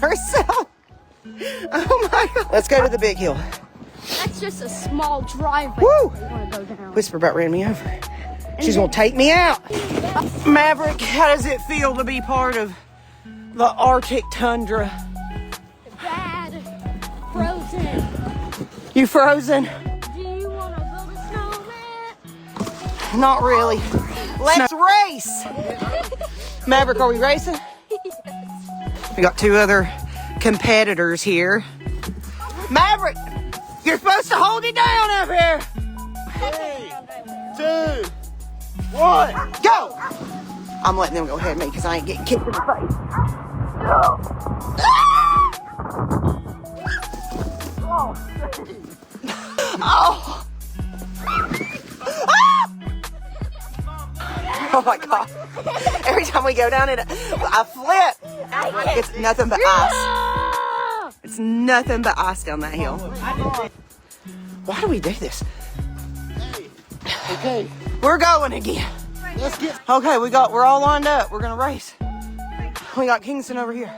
herself. Oh my God. Let's go to the big hill. That's just a small driveway. Woo! Want to go down. Whisper about ran me over. She's gonna take me out. Maverick, how does it feel to be part of the Arctic tundra? Bad. Frozen. You frozen? Do you want to build a snowman? Not really. Let's race. Maverick, are we racing? We got two other competitors here. Maverick, you're supposed to hold it down up here. 3, 2, 1, go. I'm letting them go ahead of me because I ain't getting kicked in the face. Oh. Oh my God. Every time we go down it, I flip. It's nothing but ice. It's nothing but ice down that hill. Why do we do this? okay, We're going again. let's get Okay, we're all lined up. We're gonna race. We got Kingston over here.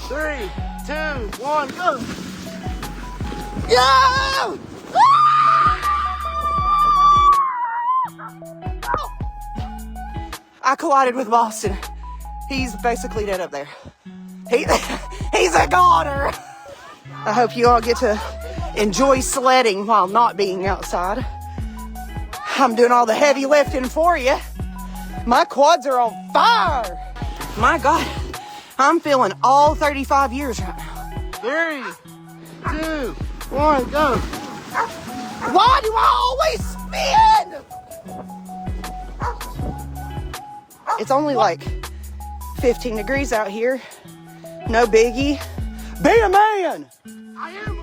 3, 2, 1, go. Yo! I collided with Boston. He's basically dead up there. He's a goner. I hope you all get to enjoy sledding while not being outside. I'm doing all the heavy lifting for you. My quads are on fire. My God, I'm feeling all 35 years right now. 3, 2, 1, go. Why do I always spin? It's only like 15 degrees out here. No biggie. Be a man. I am.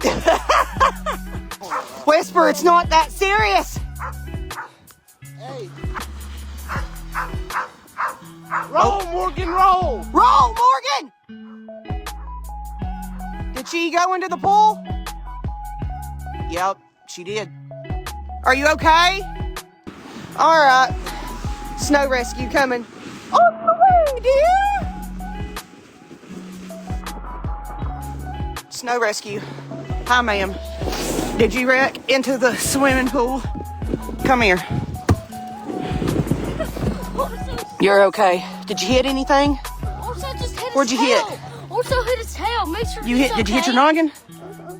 Whisper, it's not that serious. Hey. Roll, Morgan, roll. Roll, Morgan. Did she go into the pool? Yep, she did. Are you okay? All right. Snow rescue coming. On the way, dear. Snow rescue. Hi, ma'am. Did you wreck into the swimming pool? Come here. You're okay. Did you hit anything? Also just hit his Where'd you tail. hit? Also hit his tail. Make sure You he's hit? Did you hit your okay. noggin?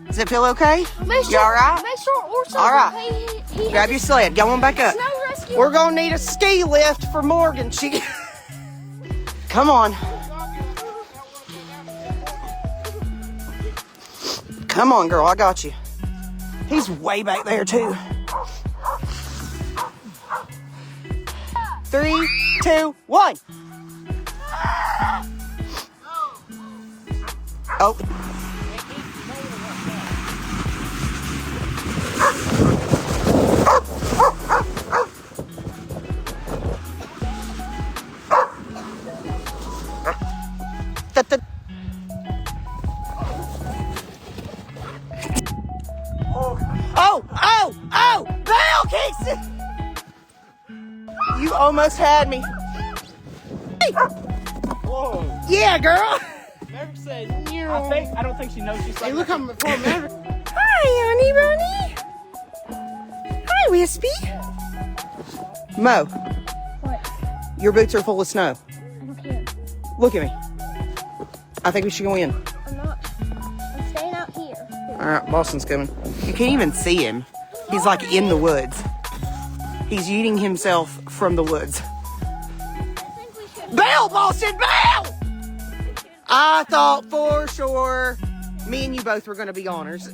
Does it feel okay? Make sure, You all right? Make sure Orso's All right. okay. He Grab your sled. Go on back up. Snow rescue. We're gonna need a ski lift for Morgan. She. Come on. Come on, girl. I got you. He's way back there too. 3, 2, 1. Oh. Oh! Bail, Kingston! You almost had me. Whoa. Yeah, girl. Maverick said, I don't think she knows she's hey, look how before Maverick. Hi, honey bunny. Hi, Wispy. Mo. What? Your boots are full of snow. I don't care. Look at me. I think we should go in. I'm not. I'm staying out here. All right, Boston's coming. You can't even see him. He's like in the woods. He's eating himself from the woods. I think we should. Bail, Boston, bail! I thought for sure me and you both were going to be honors.